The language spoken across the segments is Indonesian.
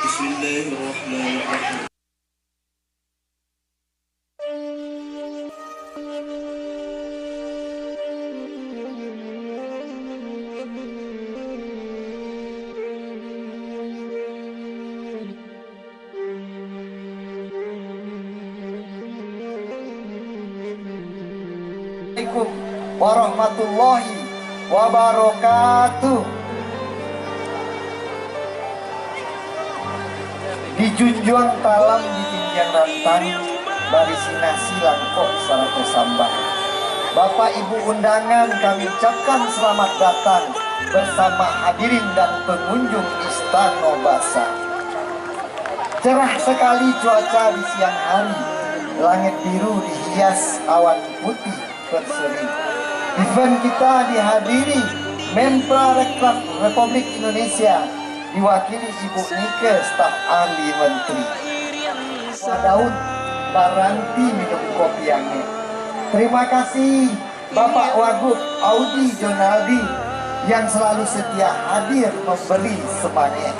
Bismillahirrahmanirrahim. Assalamualaikum warahmatullahi wabarakatuh. Dijunjung talam di tinggian rantang barisina silang kok sarata sambang. Bapak Ibu undangan kami ucapkan selamat datang bersama hadirin dan pengunjung Istana Basa. Cerah sekali cuaca di siang hari, langit biru dihias awan putih berseri. Event kita dihadiri Menparekraf Republik Indonesia diwakili Ibu Nike, staf ahli menteri. Daud Baranti minum kopi anget. Terima kasih Bapak Wagub Audi Jonaldi yang selalu setia hadir memberi semangat.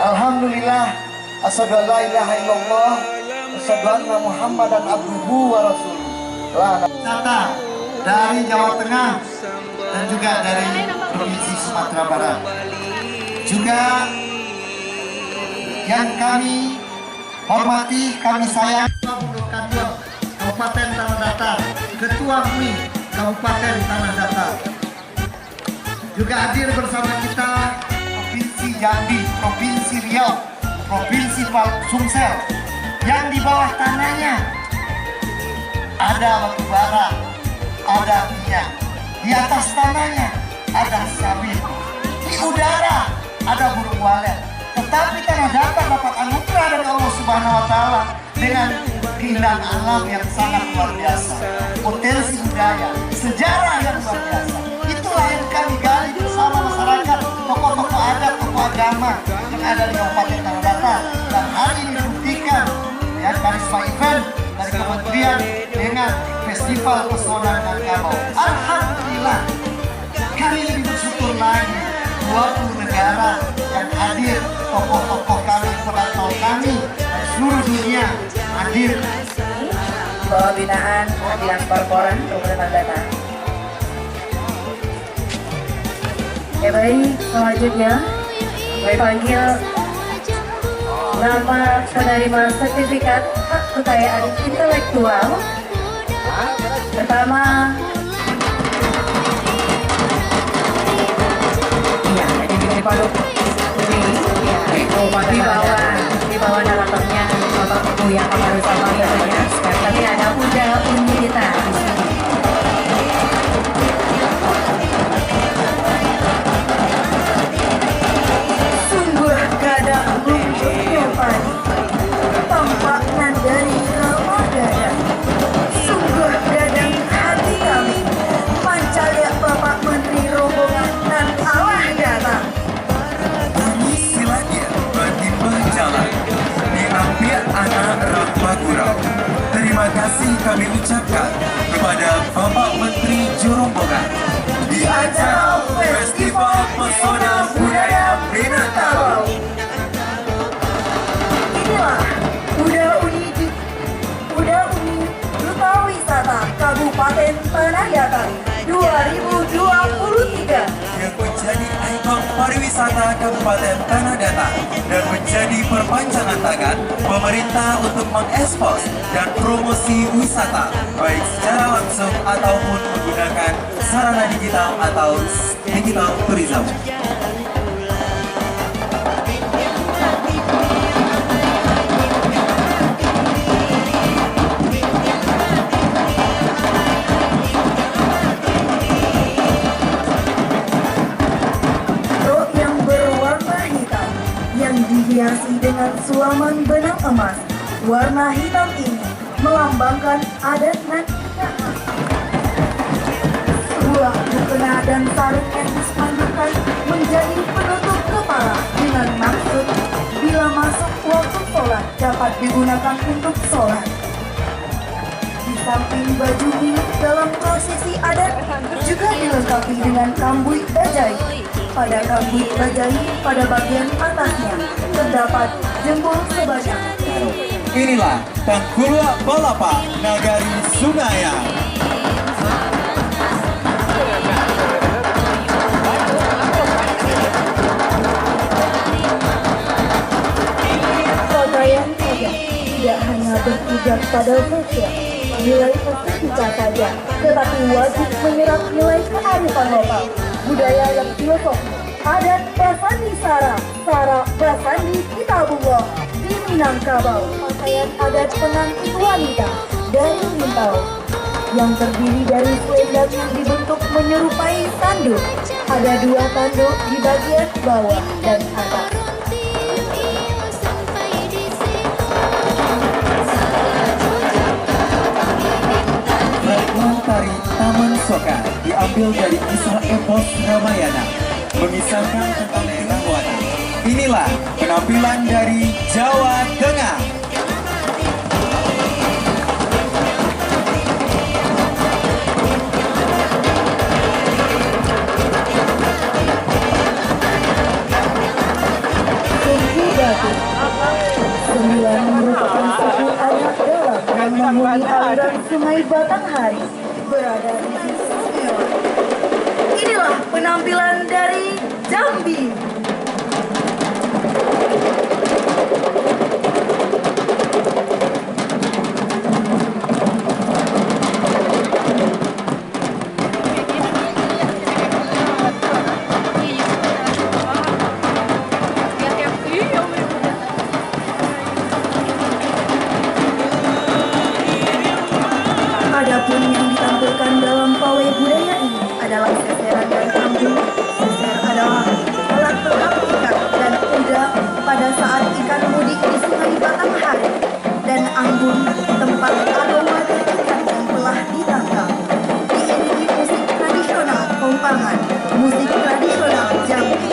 Alhamdulillah, asyhadu an la ilaha illallah, asyhadu anna Muhammadan abduhu wa rasuluh. Wisata dari Jawa Tengah dan juga dari Provinsi Sumatera Barat. Juga yang kami hormati, kami sayang Kabupaten Tanah Datar, Ketua MUI Kabupaten Tanah Datar. Juga hadir bersama kita Provinsi Jambi, Provinsi Riau, Provinsi Sumsel, yang di bawah tanahnya ada batu bara, ada minyak, di atas tanahnya ada sawit, di udara ada burung walet. Tetapi Tanah Datar dapat anugerah dari Allah Subhanahu wa Ta'ala dengan keindahan alam yang sangat luar biasa, potensi budaya, sejarah yang luar biasa. Itulah yang kami gali bersama masyarakat, tokoh-tokoh adat, tokoh agama yang ada di Kabupaten Tanah Datar. Dan hari ini dibuktikan ya, karisma event dari kementerian dengan Festival Pesona Minangkabau. Alhamdulillah, kami lebih bersyukur lagi 20 negara yang hadir, tokoh-tokoh kami, perantau kami dari seluruh dunia hadir. Bawah binaan Dinas Parporan Kabupaten Datar. Ya baik, selanjutnya kami panggil nama penerima sertifikat hak kekayaan intelektual. Pertama, iya, jadi di Paduk di bawah naratornya Bapak Ibu yang akan bersama biasanya. Sekarang kami ada Bunda Unita. Sungguh kadang lucunya padi, tampaknya dari Ramadan. Sungguh kadang hati kami panca lihat Bapak Menteri rombongan dan Allah datang. Istilahnya bagi berjalan diambil anak rapat kami ucapkan kepada Bapak Menteri Jurumbongan di acara Festival Pesona Budaya Minangkabau. Inilah Uda Uni Duta Wisata Kabupaten Tanah Datar 2023 yang menjadi ikon pariwisata Kabupaten Tanah Datar dan menjadi perpanjangan tangan pemerintah untuk mengekspos dan promosi wisata baik secara langsung ataupun menggunakan sarana digital atau digital tourism. dihiasi dengan sulaman benang emas. Warna hitam ini melambangkan adat dan istiadat. Sebuah mukena dan sarung yang dispandukkan menjadi penutup kepala dengan maksud bila masuk waktu sholat dapat digunakan untuk sholat. Di samping baju ini dalam prosesi adat juga dilengkapi dengan kambuy bajai. Pada kambuy bajai pada bagian atasnya terdapat jempol sebanyak satu. Inilah Tangkulak Balapa Nagari Sunaya. Pakaian saja tidak hanya berpijak pada sosial, nilai estetika saja, tetapi wajib menyerap nilai kearifan lokal, budaya yang filosofis, adat Basandi Sara Basandi Kitabullah di Minangkabau. Pakaian adat pengantin wanita dari Rintau yang terdiri dari selendang yang dibentuk menyerupai tanduk. Ada dua tanduk di bagian bawah dan atas. Fragmen tari Taman Soka diambil dari kisah epos Ramayana, mengisahkan tentang Trihangwana. Inilah penampilan dari Jawa Tengah. Suku Batik Sembilan merupakan suku anak dalam yang menghuni aliran sungai Batanghari berada di sisi Semeru. Inilah penampilan dari Jambi. Adapun yang ditampilkan dalam pawai budaya ini adalah seseran dan ambung. Seser adalah alat tangkap ikan dan kuda pada saat ikan mudik di sungai Batanghari, dan ambung tempat aroma dan ikan yang telah ditangkap. Diiringi musik tradisional Kompangan, musik tradisional Jambi.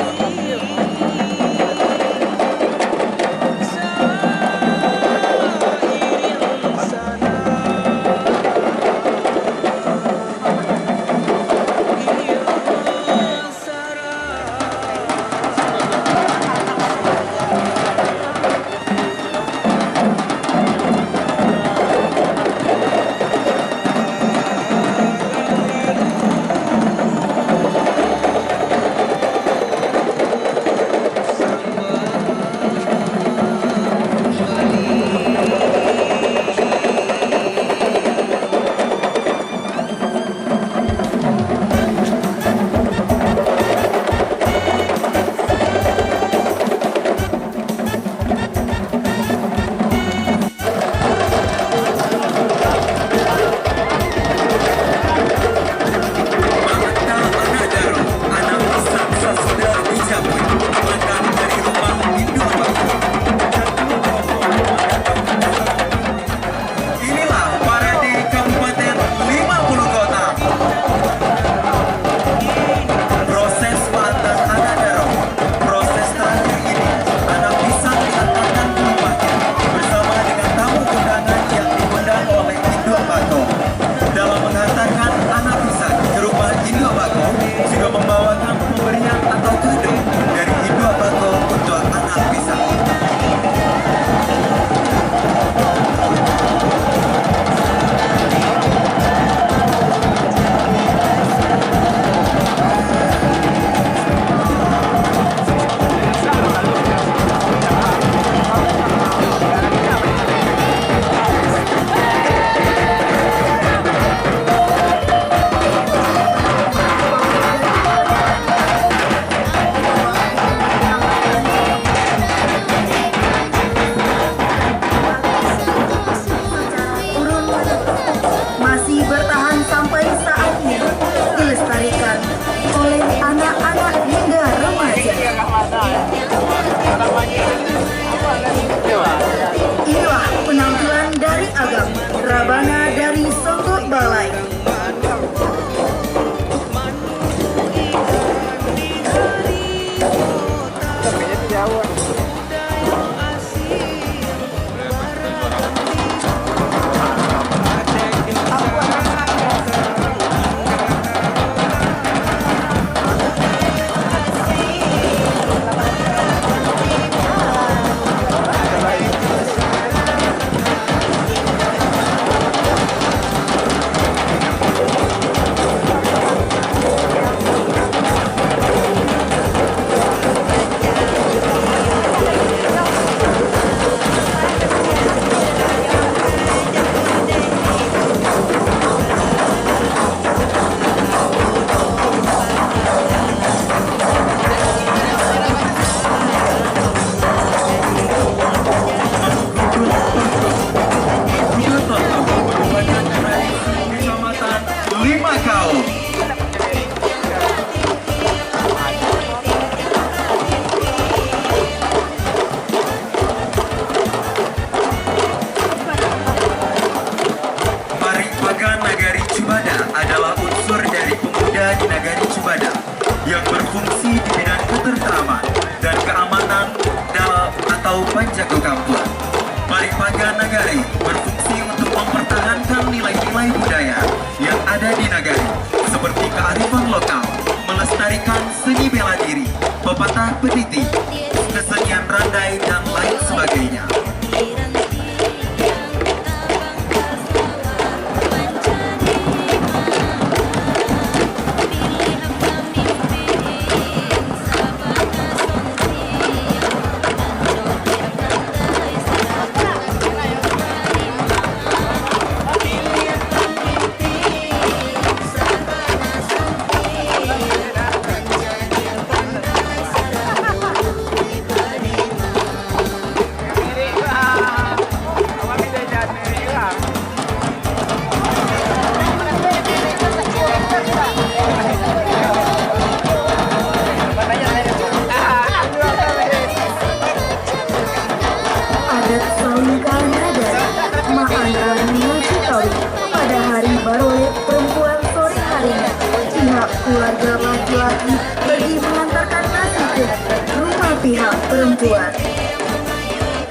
perempuan.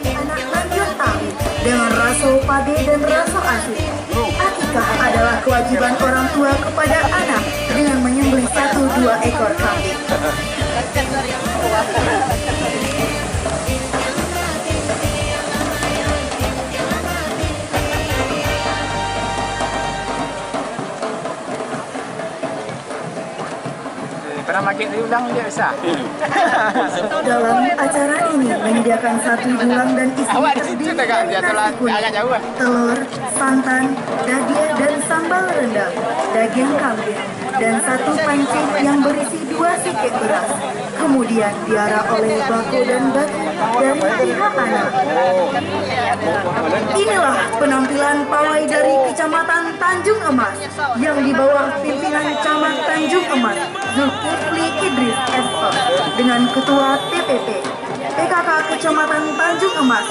Anak lanjut tahun dengan raso pade dan raso asli. Akikah adalah kewajiban orang tua kepada anak dengan menyembelih 1-2 ekor kambing. Pernah pakai diulang dia bisa. Dalam acara ini menyediakan 1 dulang dan isi Awak di terdiri situ tak dari dia nasi kuning, agak jauh. telur, santan, daging dan sambal rendang, daging kambing, dan 1 panci yang berisi 2 sikit beras. Kemudian diarah oleh bako dan batu dari pihak anak. Inilah penampilan pawai dari Kecamatan Tanjung Emas yang di bawah pimpinan Camat Tanjung Emas Zulkifli Idris SO dengan Ketua TPP PKK Kecamatan Tanjung Emas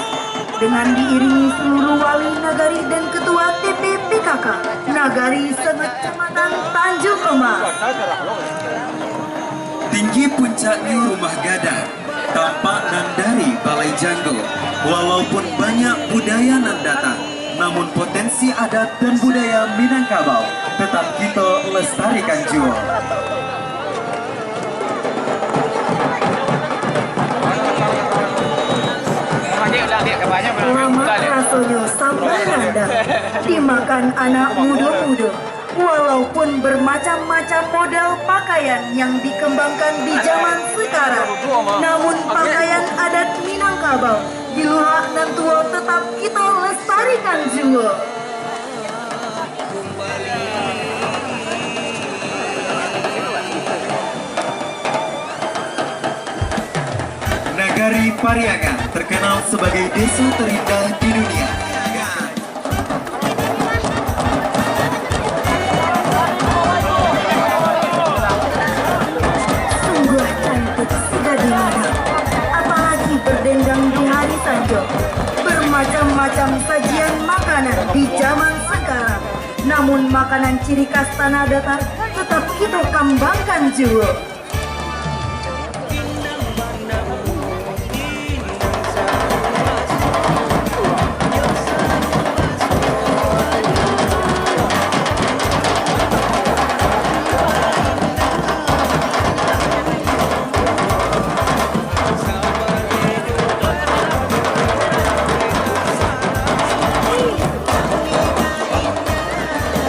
dengan diiringi seluruh wali nagari dan Ketua TP PKK Nagari Kecamatan Tanjung Emas. Tinggi puncaknya Rumah Gadang, tampak nan dari Balai Janggo. Walaupun banyak budaya nan datang, namun potensi adat dan budaya Minangkabau tetap kita lestarikan jua. Lama rasanya sampai landang dimakan anak muda-muda. Walaupun bermacam-macam model pakaian yang dikembangkan di zaman sekarang, namun pakaian adat Minangkabau di luar dan tua tetap kita lestarikan juga. Nagari Pariakan terkenal sebagai desa terindah di dunia. Sungguh cantik gadis muda, apalagi berdendang di hari Sanjo. Bermacam-macam sajian makanan di zaman sekarang, namun makanan ciri khas tanah datar tetap kita kembangkan juga.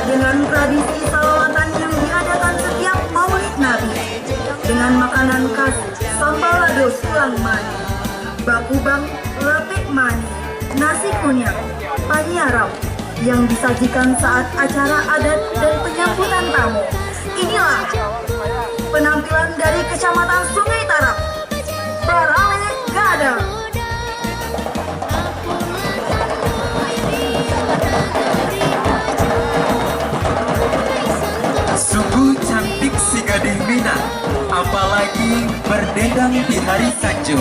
Dengan tradisi salawatan yang diadakan setiap Maulid Nabi, dengan makanan khas sambal lado sulang mani, bakubang lepek mani, nasi kunyang, panyarau yang disajikan saat acara adat dan penyambutan tamu. Inilah penampilan dari Kecamatan Sungai Tarap, Balai Gadang. Sungguh cantik si gadis Minang, apalagi berdendang di hari Sanjo.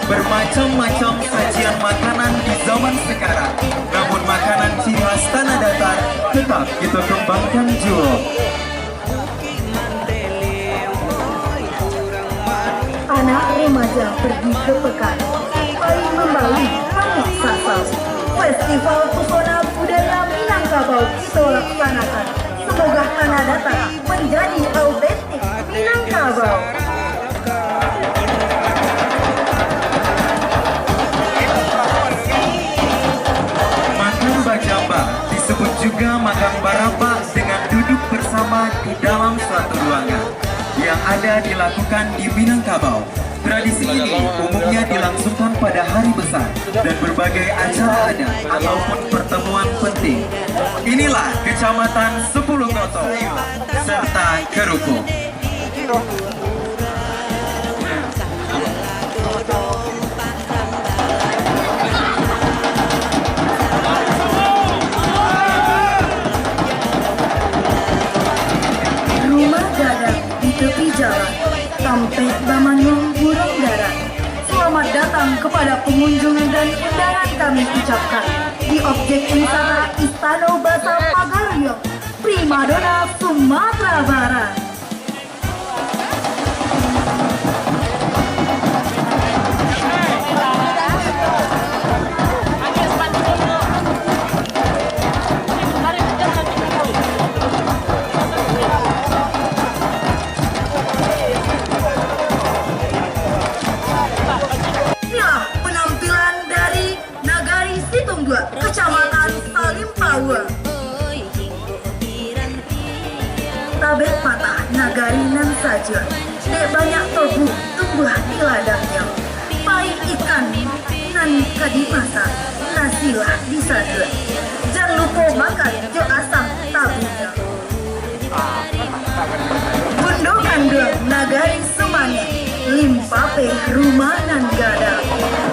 Bermacam-macam sajian makanan di zaman sekarang, namun makanan ciri khas tanah datar tetap kita kembangkan juga. Anak remaja pergi ke pekan, paling membalik pamit sasal. Festival Pesona Budaya Minangkabau kita laksanakan. Semoga tanah datar menjadi autentik Minangkabau. Makan bajamba disebut juga makan barapa dengan duduk bersama di dalam suatu ruangan yang ada dilakukan di Minangkabau. Tradisi ini umumnya dilangsungkan pada hari besar dan berbagai acara adat ataupun pertemuan penting. Inilah Kecamatan 10 Koto serta Keruku. Rumah gadang di tepi jalan, sampai Bamanyong Burung Darat. Selamat datang kepada pengunjung dan undangan kami ucapkan di objek wisata Istana Basa Pagaryong, Primadona Sumatera Barat. saja. Dek banyak tobu tumbuh di ladangnya. Pahit ikan nan kadimasak, nasilah disadut. Jangan lupa makan jo asam tabunya. Bundo kandung nagari semangat, limpape rumah nan gada.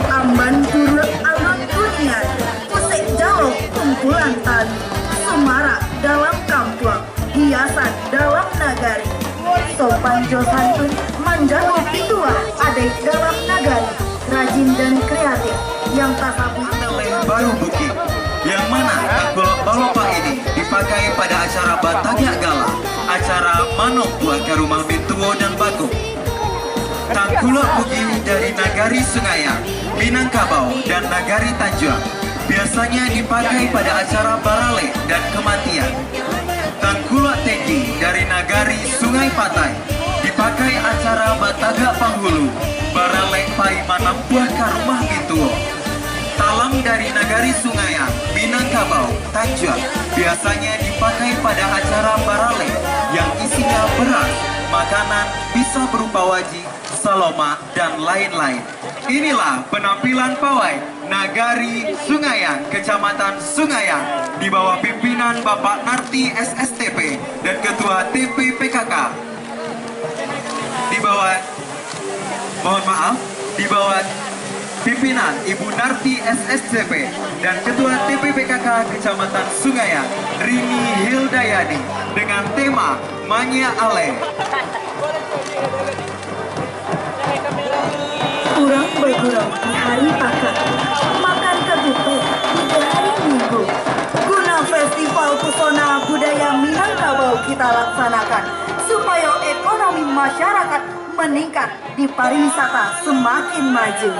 Amban turut alun kunian, pusek jalok kumpulan tali. Semarak dalam kampung, hiasan dalam nagari. Sopan jo santun, manjalo pitua, adek dalam nagari. Rajin dan kreatif, yang tak sabu Baru Bukit, yang mana tangkulak balopa ini dipakai pada acara Batagak Gala, acara Manok Buah ke Rumah Mintuo dan Baku. Tangkulak Bukit dari Nagari Sungayang, Minangkabau, dan Nagari Tanjung biasanya dipakai pada acara Barale dan kematian. Tangkulak Tenggi dari Nagari Sungai Patai dipakai acara Batagak Panghulu, Barale Pai Manampuah ke Rumah Mintuo. Talam dari Nagari Sungayang, Minangkabau, Tanjung biasanya dipakai pada acara Barale yang isinya beras, makanan, bisa berupa waji, saloma, dan lain-lain. Inilah penampilan pawai Nagari Sungayang, Kecamatan Sungayang di bawah pimpinan Bapak Narti SSTP dan Ketua TP PKK. Di bawah pimpinan Ibu Narti SSCP dan Ketua TPPKK Kecamatan Sungayang, Rini Hildayani, dengan tema Manya Ale. kurang bergurau di hari pakan, makan ketupat di hari Minggu. Guna Festival Pesona Budaya Minangkabau kita laksanakan supaya ekonomi masyarakat meningkat di pariwisata semakin maju.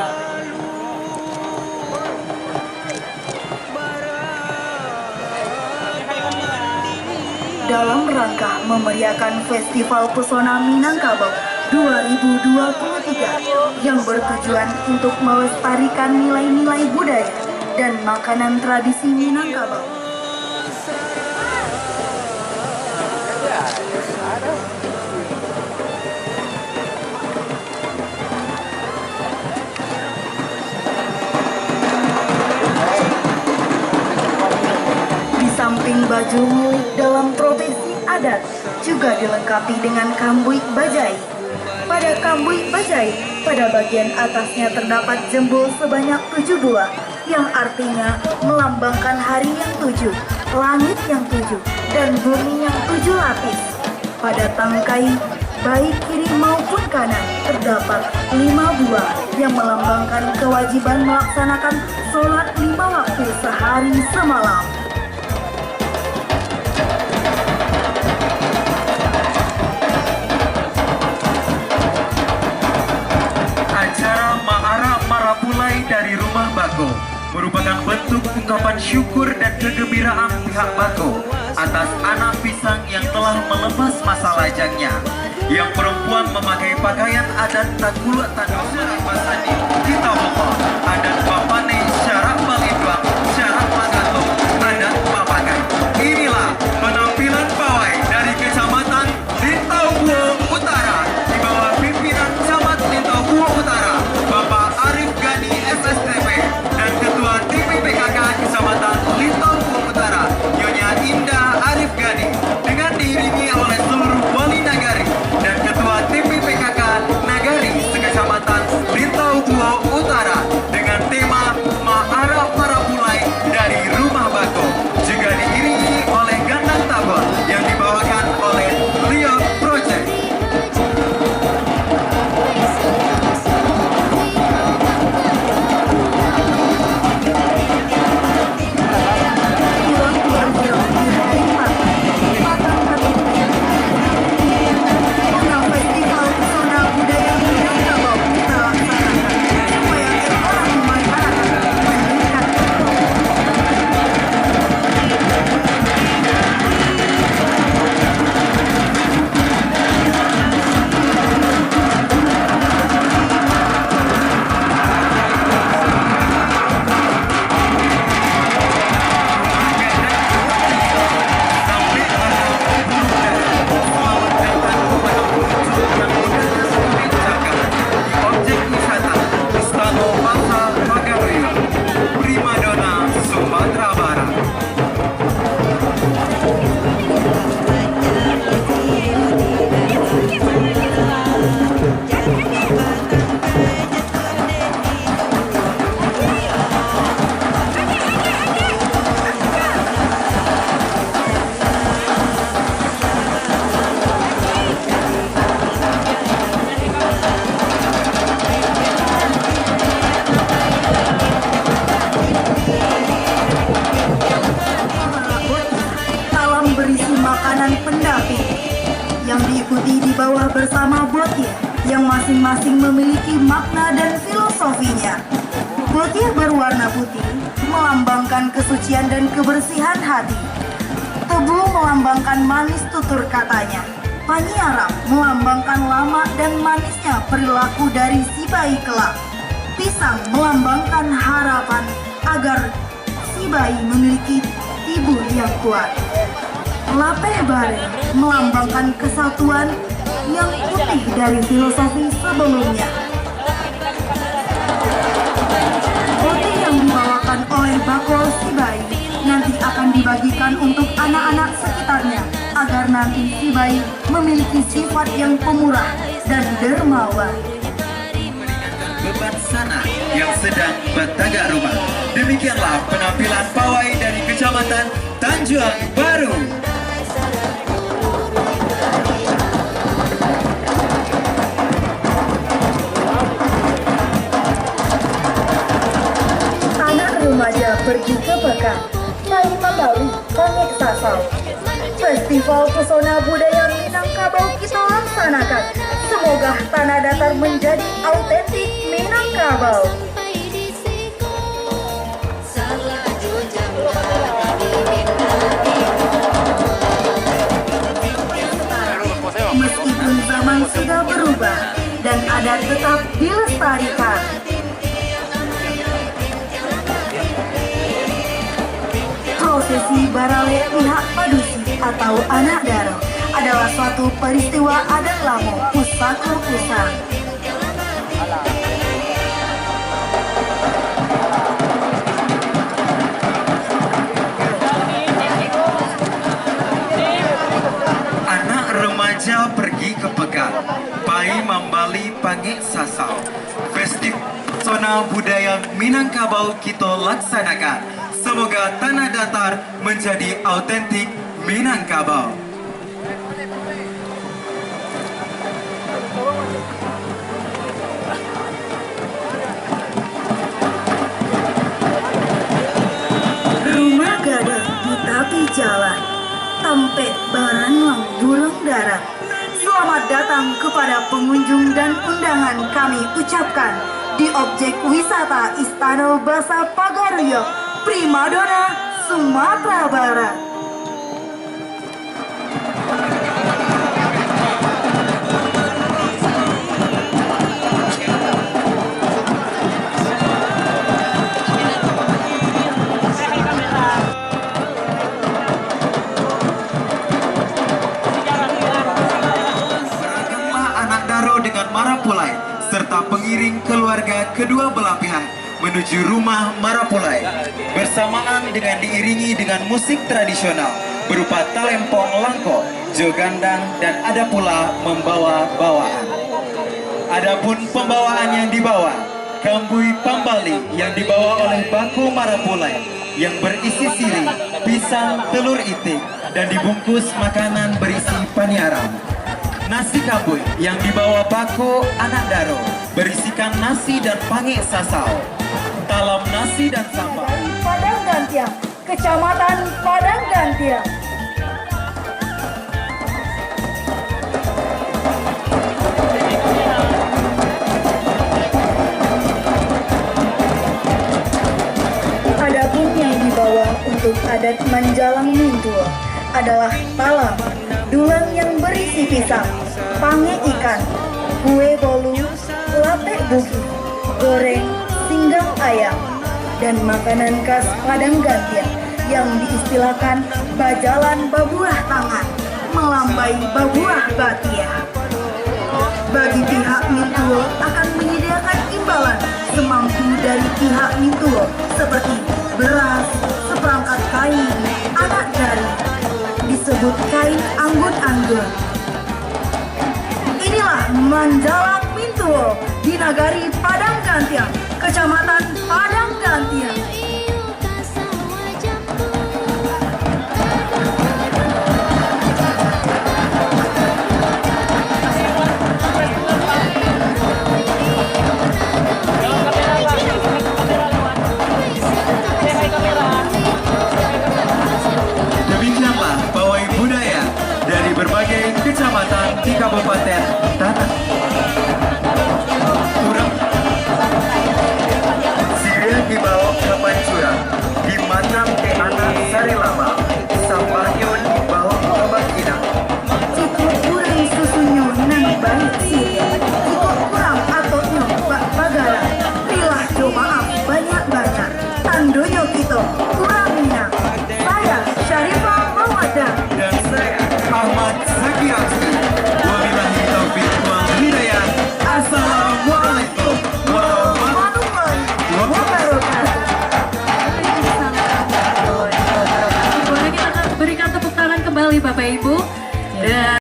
Dalam rangka memeriahkan Festival Pesona Minangkabau 2023 yang bertujuan untuk melestarikan nilai-nilai budaya dan makanan tradisi Minangkabau. Di samping baju milik dalam profesi adat, juga dilengkapi dengan kambuik bajai. Pada kambuik bajai, pada bagian atasnya terdapat jembul sebanyak 7 buah, yang artinya melambangkan hari yang 7, langit yang 7, dan bumi yang 7 lapis. Pada tangkai, baik kiri maupun kanan, terdapat 5 buah yang melambangkan kewajiban melaksanakan sholat 5 waktu sehari semalam. Acara Ma'ara Marapulai dari Rumah Bako merupakan bentuk ungkapan syukur dan kegembiraan pihak Bako atas anak pisang yang telah melepas masa lajangnya. Yang perempuan memakai pakaian adat Takuluk Tanah Pasani, kita mohon adat Bapane syarat Balidwang, syarat Magato, adat Bapakai. Inilah penampilan pawai dari Kecamatan Lintaubuo Utara di bawah pimpinan Camat Lintaubuo Utara, Bapak Arif Gani SSTP, dan Ketua TPPKK Kecamatan Lintaubuo Utara, Nyonya Indah Arif Gani, dengan diiringi oleh seluruh wali nagari dan Ketua TPPKK Nagari Sekecamatan Lintaubuo Utara. makanan pendamping yang diikuti di bawah bersama botiah yang masing-masing memiliki makna dan filosofinya. Botiah berwarna putih melambangkan kesucian dan kebersihan hati. Tebu melambangkan manis tutur katanya. Panyiarap melambangkan lama dan manisnya perilaku dari si bayi kelak. Pisang melambangkan harapan agar si bayi memiliki ibu yang kuat. Lapeh bare melambangkan kesatuan yang putih dari filosofi sebelumnya. Roti yang dibawakan oleh bakul si bayi nanti akan dibagikan untuk anak-anak sekitarnya agar nanti si bayi memiliki sifat yang pemurah dan dermawan. Beban sana yang sedang bertagak rumah. Demikianlah penampilan pawai dari Kecamatan Tanjung Baru. Anak remaja pergi ke Pekan, Mai Mambawi, Pangek Sasau. Festival Pesona Budaya Minangkabau kita laksanakan. Semoga tanah datar menjadi autentik Minangkabau. Meskipun zaman sudah berubah dan adat tetap dilestarikan. Prosesi Barale Pihak Padusi atau Anak Daro adalah suatu peristiwa adat Lamo Pusaka Pusang. Anak remaja pergi ke Pekan, Pai Mambali Pangik Sasau. Festival Pesona Budaya Minangkabau kita laksanakan. Semoga tanah datar menjadi autentik Minangkabau. Rumah gadang di tepi jalan, tempet baranlang burung darat. Selamat datang kepada pengunjung dan undangan kami ucapkan di objek wisata Istana Basa Pagaruyo, Primadona, Sumatera Barat. Dengan Marapulai serta pengiring keluarga kedua belah pihak menuju rumah Marapulai bersamaan dengan diiringi dengan musik tradisional berupa talempong langko, jogandang dan ada pula membawa bawaan. Adapun pembawaan yang dibawa kambui pambali yang dibawa oleh Baku Marapulai yang berisi sirih, pisang, telur itik dan dibungkus makanan berisi paniaram. Nasi kambui yang dibawa Baku Anak Daro berisikan nasi dan pangek sasau, talam nasi dan sambal. Dari Padang Gantiang, Kecamatan Padang Gantiang. Adapun yang dibawa untuk adat Manjalang Mintua adalah talam, dulang yang berisi pisang, pange ikan, kue bolu, lape buki, goreng, singgang ayam, dan makanan khas Padang Gantiang yang diistilahkan bajalan babuah tangan, melambai babuah batia. Bagi pihak Mintuo akan menyediakan imbalan semampu dari pihak Mintuo seperti beras, seperangkat kain, anak jari, disebut kain anggun-anggun. Inilah Manjalang Mintuo di Nagari Padang Gantiang, Kecamatan Padang Gantiang. Demikianlah pawai budaya Kabupaten